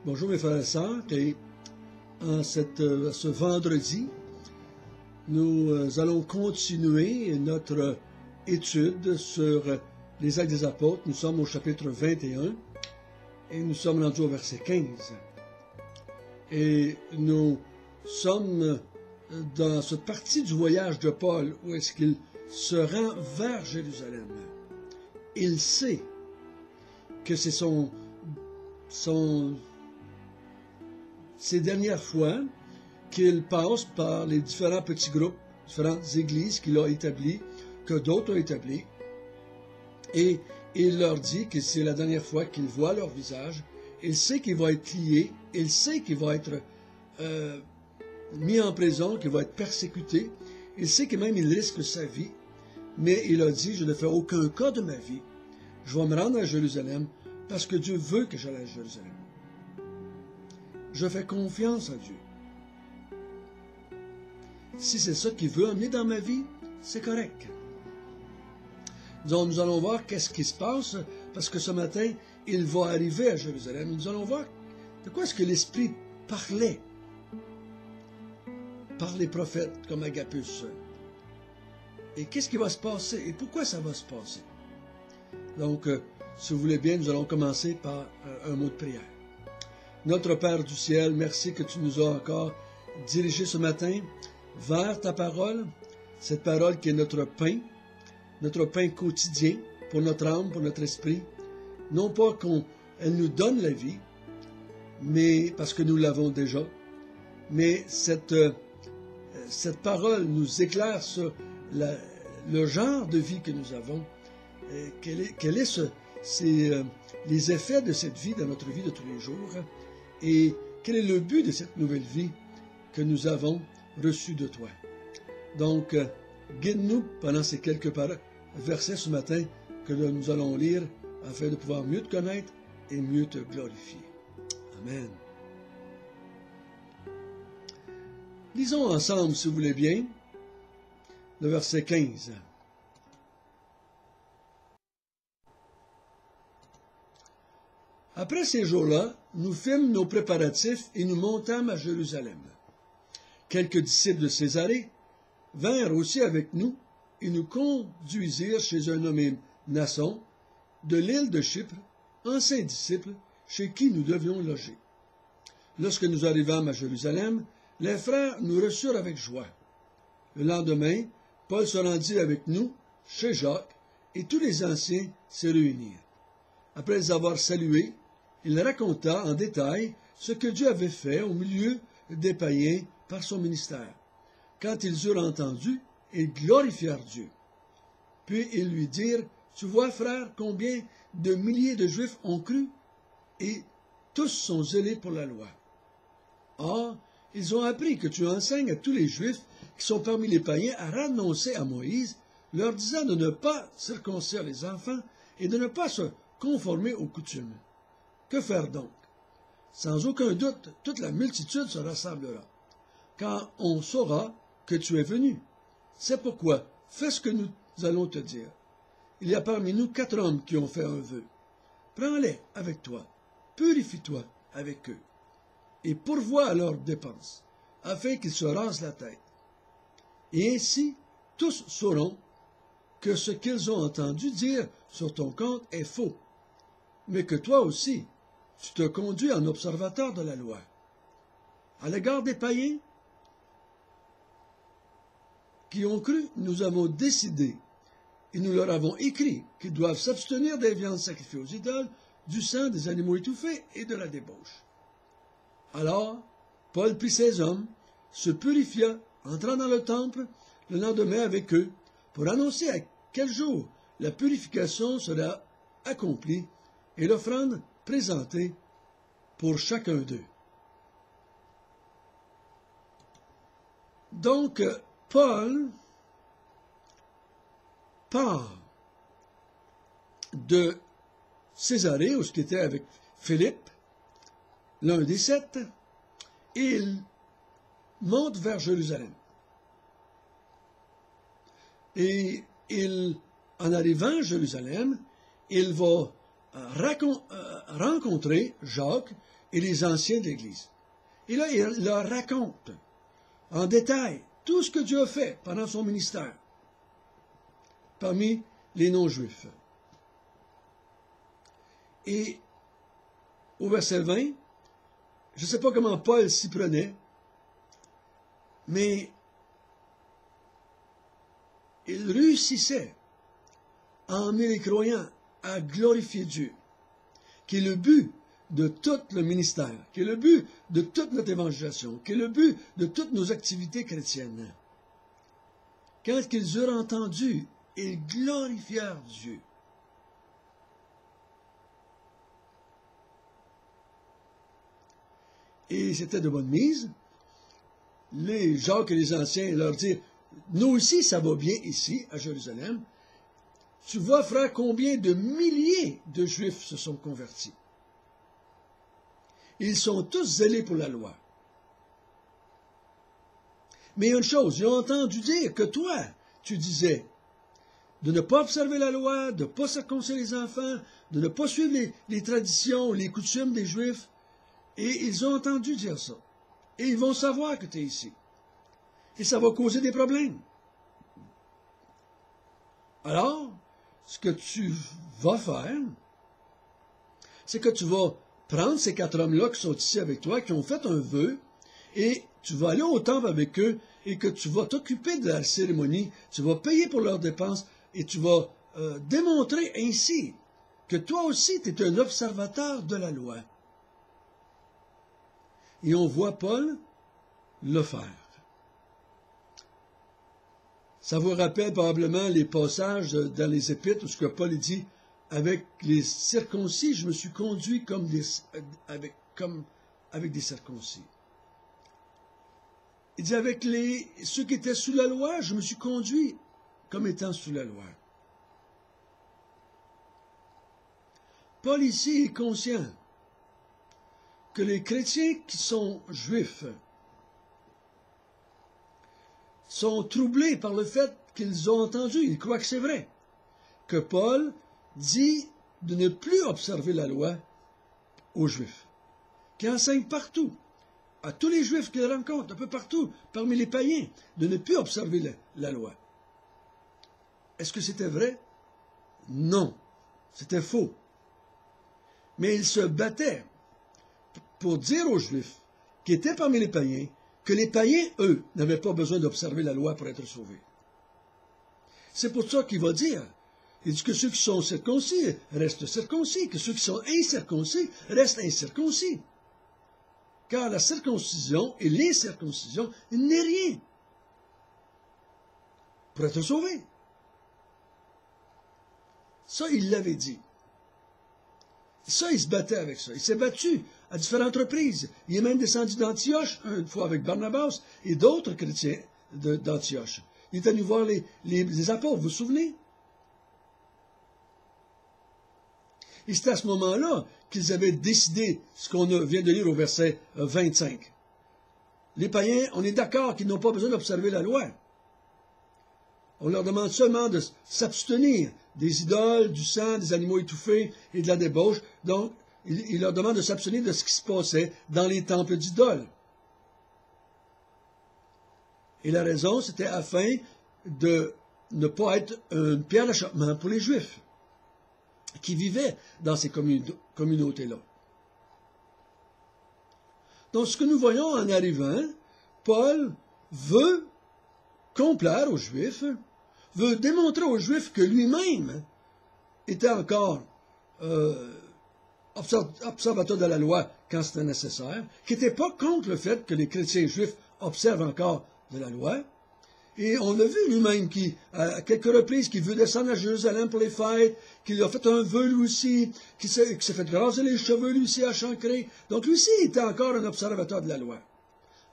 Bonjour mes frères et sœurs, et ce vendredi, nous allons continuer notre étude sur les Actes des Apôtres. Nous sommes au chapitre 21 et nous sommes rendus au verset 15. Et nous sommes dans cette partie du voyage de Paul où est-ce qu'il se rend vers Jérusalem. Il sait que c'est ces dernières fois qu'il passe par les différents petits groupes, différentes églises qu'il a établies, que d'autres ont établies, et il leur dit que c'est la dernière fois qu'il voit leur visage. Il sait qu'il va être lié, il sait qu'il va être mis en prison, qu'il va être persécuté, il sait que même il risque sa vie, mais il a dit, je ne fais aucun cas de ma vie, je vais me rendre à Jérusalem parce que Dieu veut que j'aille à Jérusalem. Je fais confiance à Dieu. Si c'est ça qu'il veut amener dans ma vie, c'est correct. Donc, nous allons voir qu'est-ce qui se passe, parce que ce matin, il va arriver à Jérusalem. Nous allons voir de quoi est-ce que l'Esprit parlait par les prophètes comme Agabus. Et qu'est-ce qui va se passer et pourquoi ça va se passer. Donc, si vous voulez bien, nous allons commencer par un mot de prière. Notre Père du ciel, merci que tu nous as encore dirigés ce matin vers ta parole, cette parole qui est notre pain quotidien pour notre âme, pour notre esprit. Non pas qu'elle nous donne la vie, mais parce que nous l'avons déjà, mais cette parole nous éclaire sur le genre de vie que nous avons, quels sont les effets de cette vie dans notre vie de tous les jours, et quel est le but de cette nouvelle vie que nous avons reçue de toi. Donc, guide-nous pendant ces quelques versets ce matin que nous allons lire afin de pouvoir mieux te connaître et mieux te glorifier. Amen. Lisons ensemble, si vous voulez bien, le verset 15. Après ces jours-là, nous fîmes nos préparatifs et nous montâmes à Jérusalem. Quelques disciples de Césarée vinrent aussi avec nous et nous conduisirent chez un nommé Nasson de l'île de Chypre, ancien disciple, chez qui nous devions loger. Lorsque nous arrivâmes à Jérusalem, les frères nous reçurent avec joie. Le lendemain, Paul se rendit avec nous chez Jacques et tous les anciens se réunirent. Après les avoir salués, il raconta en détail ce que Dieu avait fait au milieu des païens par son ministère. Quand ils eurent entendu, ils glorifièrent Dieu. Puis ils lui dirent, « Tu vois, frère, combien de milliers de Juifs ont cru, et tous sont zélés pour la loi. Or, ils ont appris que tu enseignes à tous les Juifs qui sont parmi les païens à renoncer à Moïse, leur disant de ne pas circoncire les enfants et de ne pas se conformer aux coutumes. Que faire donc? Sans aucun doute, toute la multitude se rassemblera, quand on saura que tu es venu. C'est pourquoi, fais ce que nous allons te dire. Il y a parmi nous 4 hommes qui ont fait un vœu. Prends-les avec toi, purifie-toi avec eux, et pourvois à leurs dépenses, afin qu'ils se rasent la tête. Et ainsi, tous sauront que ce qu'ils ont entendu dire sur ton compte est faux, mais que toi aussi, tu te conduis en observateur de la loi. À l'égard des païens qui ont cru, nous avons décidé, et nous leur avons écrit qu'ils doivent s'abstenir des viandes sacrifiées aux idoles, du sang des animaux étouffés et de la débauche. Alors, Paul prit ses hommes, se purifia, entra dans le temple le lendemain avec eux, pour annoncer à quel jour la purification sera accomplie et l'offrande présentée pour chacun d'eux. Donc, Paul part de Césarée, où il était avec Philippe, l'un des 7, et il monte vers Jérusalem. Et en arrivant à Jérusalem, il va rencontré Jacques et les anciens de l'Église. Et là, il leur raconte en détail tout ce que Dieu a fait pendant son ministère parmi les non-juifs. Et au verset 20, je ne sais pas comment Paul s'y prenait, mais il réussissait à emmener les croyants à glorifier Dieu, qui est le but de tout le ministère, qui est le but de toute notre évangélisation, qui est le but de toutes nos activités chrétiennes. Quand ils eurent entendu, ils glorifièrent Dieu. Et c'était de bonne mise. Les Jacques et les anciens leur dirent, nous aussi ça va bien ici, à Jérusalem. Tu vois, frère, combien de milliers de Juifs se sont convertis. Ils sont tous zélés pour la loi. Mais une chose, ils ont entendu dire que toi, tu disais de ne pas observer la loi, de ne pas circoncire les enfants, de ne pas suivre les traditions, les coutumes des Juifs. Et ils ont entendu dire ça. Et ils vont savoir que tu es ici. Et ça va causer des problèmes. Alors, ce que tu vas faire, c'est que tu vas prendre ces 4 hommes-là qui sont ici avec toi, qui ont fait un vœu, et tu vas aller au temple avec eux, et que tu vas t'occuper de la cérémonie, tu vas payer pour leurs dépenses, et tu vas démontrer ainsi que toi aussi, tu es un observateur de la loi. Et on voit Paul le faire. Ça vous rappelle probablement les passages dans les Épîtres où ce que Paul dit, avec les circoncis, je me suis conduit avec des circoncis. Il dit, avec ceux qui étaient sous la loi, je me suis conduit comme étant sous la loi. Paul ici est conscient que les chrétiens qui sont juifs sont troublés par le fait qu'ils ont entendu, ils croient que c'est vrai, que Paul dit de ne plus observer la loi aux Juifs, qui enseigne partout, à tous les Juifs qu'il rencontre, un peu partout, parmi les païens, de ne plus observer la loi. Est-ce que c'était vrai? Non, c'était faux. Mais il se battait pour dire aux Juifs, qui étaient parmi les païens, que les païens, eux, n'avaient pas besoin d'observer la loi pour être sauvés. C'est pour ça qu'il va dire, il dit que ceux qui sont circoncis restent circoncis, que ceux qui sont incirconcis restent incirconcis. Car la circoncision et l'incirconcision n'est rien pour être sauvé. Ça, il l'avait dit. Ça, il se battait avec ça. Il s'est battu à différentes reprises. Il est même descendu d'Antioche, une fois avec Barnabas et d'autres chrétiens d'Antioche. Il est allé voir les apôtres, vous vous souvenez? Et c'est à ce moment-là qu'ils avaient décidé ce qu'on vient de lire au verset 25. Les païens, on est d'accord qu'ils n'ont pas besoin d'observer la loi. On leur demande seulement de s'abstenir des idoles, du sang, des animaux étouffés et de la débauche. Donc, il leur demande de s'abstenir de ce qui se passait dans les temples d'idoles. Et la raison, c'était afin de ne pas être une pierre d'achoppement pour les Juifs qui vivaient dans ces communautés-là. Donc, ce que nous voyons en arrivant, Paul veut complaire aux Juifs, veut démontrer aux Juifs que lui-même était encore observateur de la loi quand c'était nécessaire, qui n'était pas contre le fait que les chrétiens juifs observent encore de la loi. Et on a vu lui-même à quelques reprises qu'il veut descendre à Jérusalem pour les fêtes, qu'il a fait un vœu lui aussi, qu'il s'est fait raser les cheveux lui aussi à Chancré. Donc lui aussi était encore un observateur de la loi.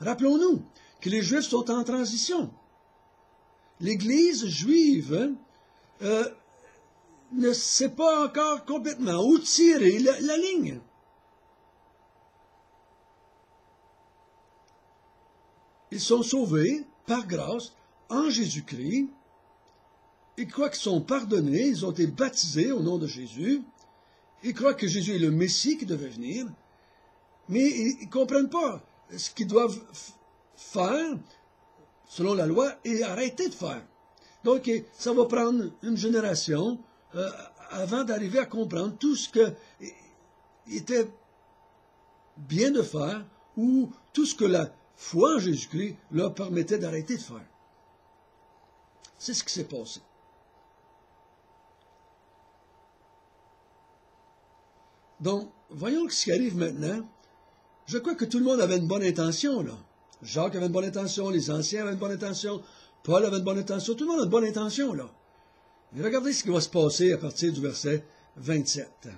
Rappelons-nous que les Juifs sont en transition. L'Église juive ne sait pas encore complètement où tirer la ligne. Ils sont sauvés par grâce en Jésus-Christ. Ils croient qu'ils sont pardonnés, ils ont été baptisés au nom de Jésus. Ils croient que Jésus est le Messie qui devait venir, mais ils ne comprennent pas ce qu'ils doivent faire selon la loi et arrêter de faire. Donc, ça va prendre une génération avant d'arriver à comprendre tout ce que était bien de faire ou tout ce que la foi en Jésus-Christ leur permettait d'arrêter de faire. C'est ce qui s'est passé. Donc, voyons ce qui arrive maintenant. Je crois que tout le monde avait une bonne intention, là. Jacques avait une bonne intention, les anciens avaient une bonne intention, Paul avait une bonne intention, tout le monde a une bonne intention, là. Et regardez ce qui va se passer à partir du verset 27.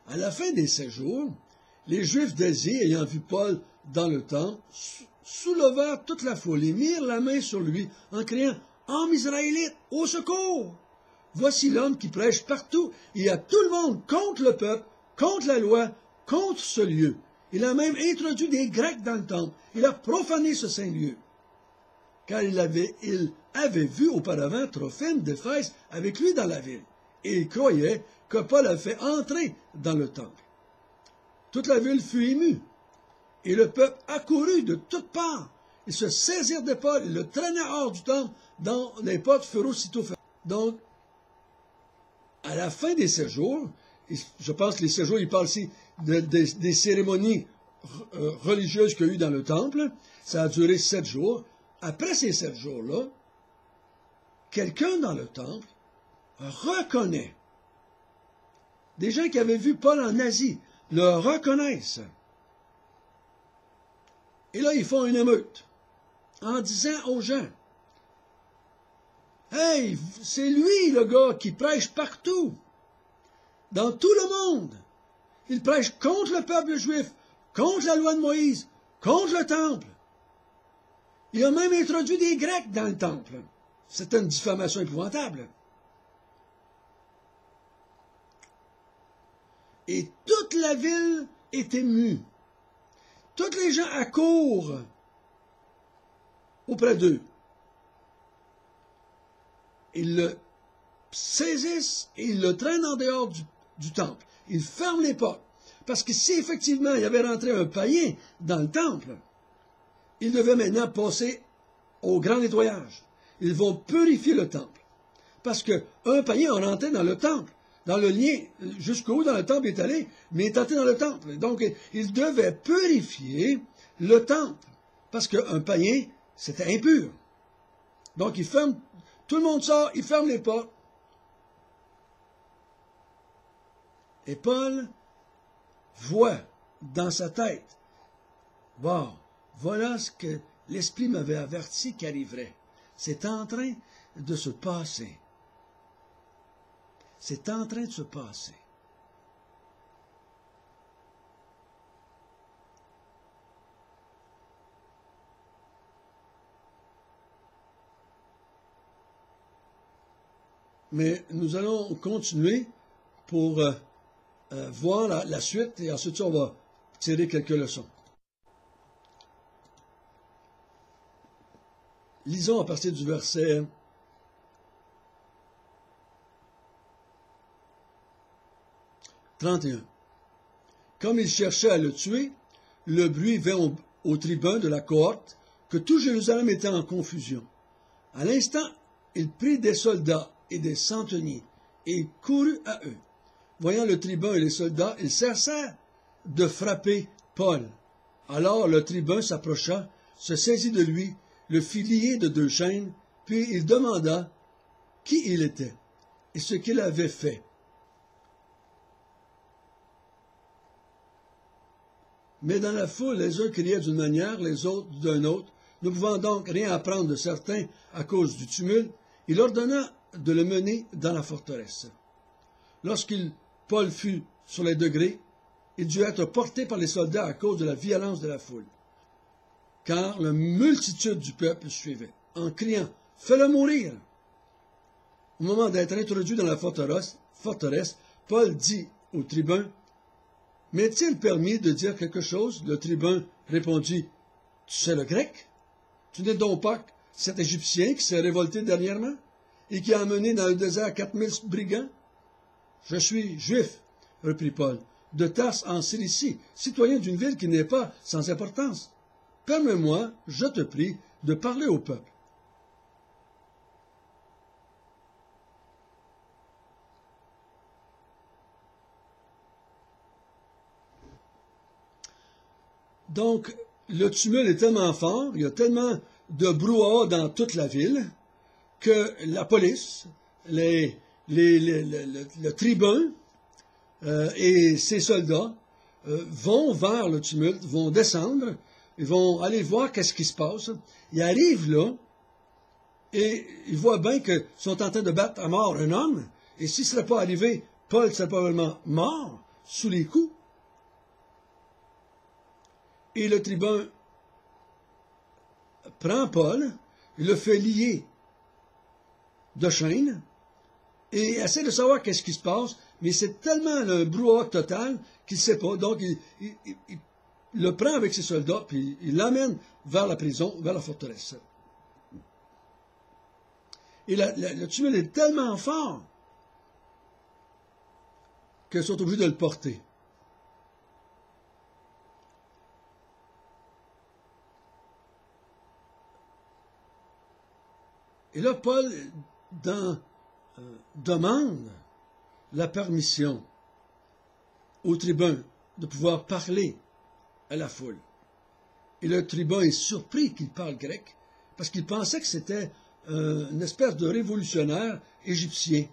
À la fin des 7 jours, les Juifs d'Asie, ayant vu Paul dans le temple, soulevèrent toute la foule et mirent la main sur lui en criant « Homme israélite, au secours! Voici l'homme qui prêche partout et à tout le monde contre le peuple, contre la loi, contre ce lieu. Il a même introduit des Grecs dans le temple. Il a profané ce saint lieu. » Car il avait vu auparavant Trophime d'Éphèse avec lui dans la ville, et il croyait que Paul avait fait entrer dans le temple. Toute la ville fut émue, et le peuple accourut de toutes parts. Ils se saisirent de Paul, ils le traînaient hors du temple, dont les portes furent aussitôt fermées. Donc, à la fin des 7 jours, je pense que les 7 jours, il parle ici des cérémonies religieuses qu'il y a eu dans le temple, ça a duré 7 jours. Après ces 7 jours-là, quelqu'un dans le temple reconnaît. Des gens qui avaient vu Paul en Asie le reconnaissent. Et là, ils font une émeute en disant aux gens, « Hey, c'est lui le gars qui prêche partout, dans tout le monde. Il prêche contre le peuple juif, contre la loi de Moïse, contre le temple. Il a même introduit des Grecs dans le temple. C'était une diffamation épouvantable. » Et toute la ville est émue. Tous les gens accourent auprès d'eux. Ils le saisissent et ils le traînent en dehors du temple. Ils ferment les portes. Parce que si effectivement il y avait rentré un païen dans le temple, ils devaient maintenant passer au grand nettoyage. Ils vont purifier le temple. Parce qu'un païen est rentré dans le temple, dans le lien, jusqu'où dans le temple est allé, mais est entré dans le temple. Donc, ils devaient purifier le temple. Parce qu'un païen, c'était impur. Donc, ils ferment, tout le monde sort, ils ferment les portes. Et Paul voit dans sa tête, « Wow, voilà ce que l'Esprit m'avait averti qu'arriverait. C'est en train de se passer. C'est en train de se passer. » Mais nous allons continuer pour voir la suite et ensuite on va tirer quelques leçons. Lisons à partir du verset 31. Comme il cherchait à le tuer, le bruit vint au tribun de la cohorte que tout Jérusalem était en confusion. À l'instant, il prit des soldats et des centeniers et il courut à eux. Voyant le tribun et les soldats, il cessa de frapper Paul. Alors le tribun s'approcha, se saisit de lui, le fit lier de 2 chaînes, puis il demanda qui il était et ce qu'il avait fait. Mais dans la foule, les uns criaient d'une manière, les autres d'une autre. Ne pouvant donc rien apprendre de certains à cause du tumulte, il ordonna de le mener dans la forteresse. Paul fut sur les degrés, il dut être porté par les soldats à cause de la violence de la foule, car la multitude du peuple suivait, en criant « Fais-le mourir !» Au moment d'être introduit dans la forteresse, Paul dit au tribun « M'est-il permis de dire quelque chose ?» Le tribun répondit « Tu sais le grec? Tu n'es donc pas cet Égyptien qui s'est révolté dernièrement? et qui a emmené dans le désert 4000 brigands? Je suis juif, reprit Paul, de Tarse en Cilicie, citoyen d'une ville qui n'est pas sans importance. Permets-moi, je te prie, de parler au peuple. Donc, le tumulte est tellement fort, il y a tellement de brouhaha dans toute la ville, que la police, le tribun et ses soldats vont vers le tumulte, vont descendre, ils vont aller voir qu'est-ce qui se passe. Ils arrivent là, et ils voient bien qu'ils sont en train de battre à mort un homme, et s'il ne serait pas arrivé, Paul serait probablement mort sous les coups. Et le tribun prend Paul, il le fait lier de chaînes, et essaie de savoir qu'est-ce qui se passe, mais c'est tellement le brouhaha total qu'il ne sait pas. Donc, il le prend avec ses soldats, puis il l'amène vers la prison, vers la forteresse. Et le tumulte est tellement fort qu'ils sont obligés de le porter. Et là, Paul demande la permission au tribun de pouvoir parler à la foule. Et le tribun est surpris qu'il parle grec, parce qu'il pensait que c'était une espèce de révolutionnaire égyptien.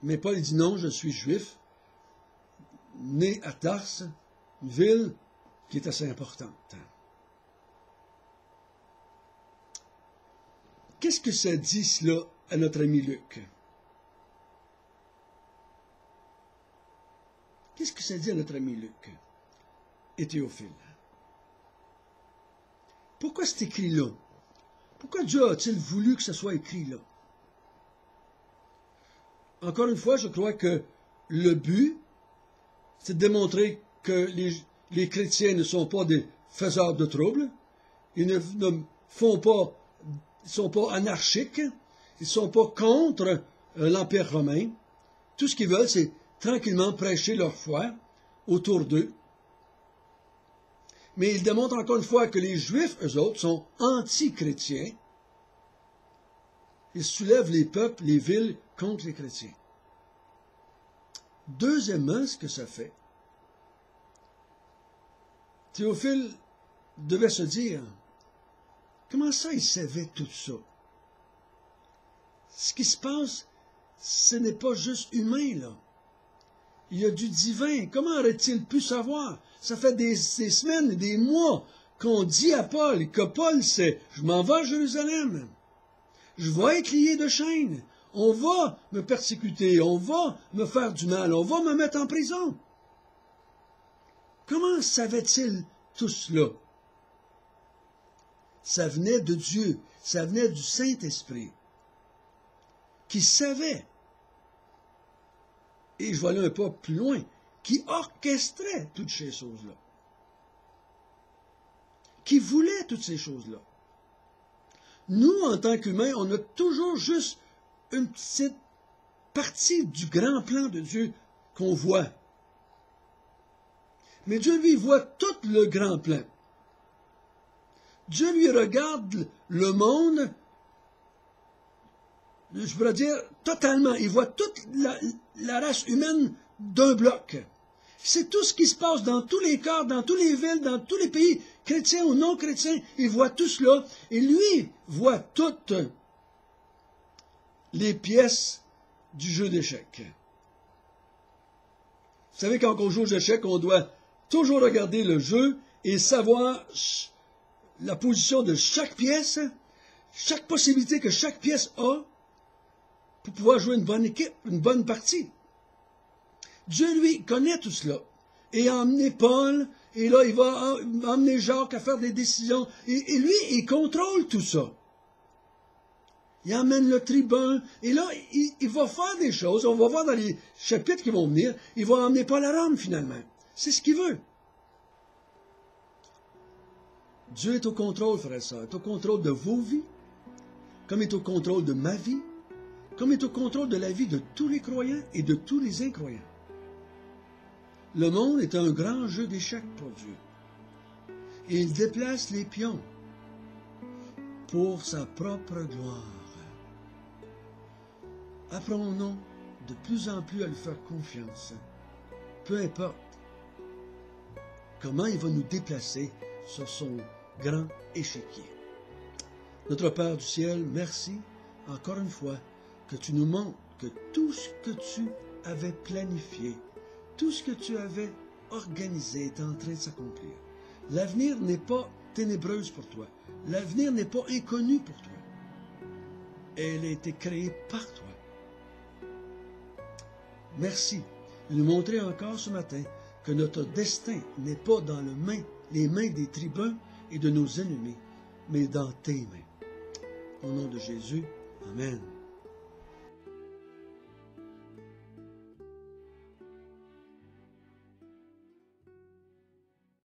Mais Paul dit non, je suis juif, né à Tarse, une ville qui est assez importante. Qu'est-ce que ça dit, cela, à notre ami Luc? Qu'est-ce que ça dit à notre ami Luc et Théophile? Pourquoi c'est écrit là? Pourquoi Dieu a-t-il voulu que ça soit écrit là? Encore une fois, je crois que le but, c'est de démontrer que les chrétiens ne sont pas des faiseurs de troubles, ils ne font pas, ils ne sont pas anarchiques, ils ne sont pas contre l'Empire romain. Tout ce qu'ils veulent, c'est tranquillement prêcher leur foi autour d'eux. Mais ils démontrent encore une fois que les Juifs, eux autres, sont anti-chrétiens. Ils soulèvent les peuples, les villes contre les chrétiens. Deuxièmement, ce que ça fait, Théophile devait se dire, comment ça il savait tout ça? Ce qui se passe, ce n'est pas juste humain, là. Il y a du divin. Comment aurait-il pu savoir? Ça fait des semaines, des mois qu'on dit à Paul, que Paul sait, je m'en vais à Jérusalem. Je vais être lié de chaînes. On va me persécuter, on va me faire du mal, on va me mettre en prison. Comment savait-il tout cela? Ça venait de Dieu, ça venait du Saint-Esprit, qui savait, et je vais aller un pas plus loin, qui orchestrait toutes ces choses-là, qui voulait toutes ces choses-là. Nous, en tant qu'humains, on a toujours juste une petite partie du grand plan de Dieu qu'on voit. Mais Dieu, lui, voit tout le grand plan. Dieu, lui, regarde le monde, je pourrais dire, totalement. Il voit toute la race humaine d'un bloc. C'est tout ce qui se passe dans tous les corps, dans toutes les villes, dans tous les pays, chrétiens ou non chrétiens. Il voit tout cela. Et lui voit toutes les pièces du jeu d'échecs. Vous savez, quand on joue aux échecs, on doit toujours regarder le jeu et savoir la position de chaque pièce, chaque possibilité que chaque pièce a pour pouvoir jouer une bonne équipe, une bonne partie. Dieu, lui, connaît tout cela. Et a emmené Paul, et là, il va emmener Jacques à faire des décisions. Et lui, il contrôle tout ça. Il emmène le tribun, et là, il va faire des choses. On va voir dans les chapitres qui vont venir, il va emmener Paul à Rome, finalement. C'est ce qu'il veut. Dieu est au contrôle, frère et sœur, est au contrôle de vos vies, comme il est au contrôle de ma vie, comme il est au contrôle de la vie de tous les croyants et de tous les incroyants. Le monde est un grand jeu d'échecs pour Dieu. Et il déplace les pions pour sa propre gloire. Apprenons de plus en plus à lui faire confiance, peu importe comment il va nous déplacer sur son grand échiquier. Notre Père du ciel, merci encore une fois que tu nous montres que tout ce que tu avais planifié, tout ce que tu avais organisé est en train de s'accomplir. L'avenir n'est pas ténébreuse pour toi. L'avenir n'est pas inconnu pour toi. Elle a été créée par toi. Merci de nous montrer encore ce matin que notre destin n'est pas dans les mains des tribuns et de nos ennemis, mais dans tes mains. Au nom de Jésus, Amen.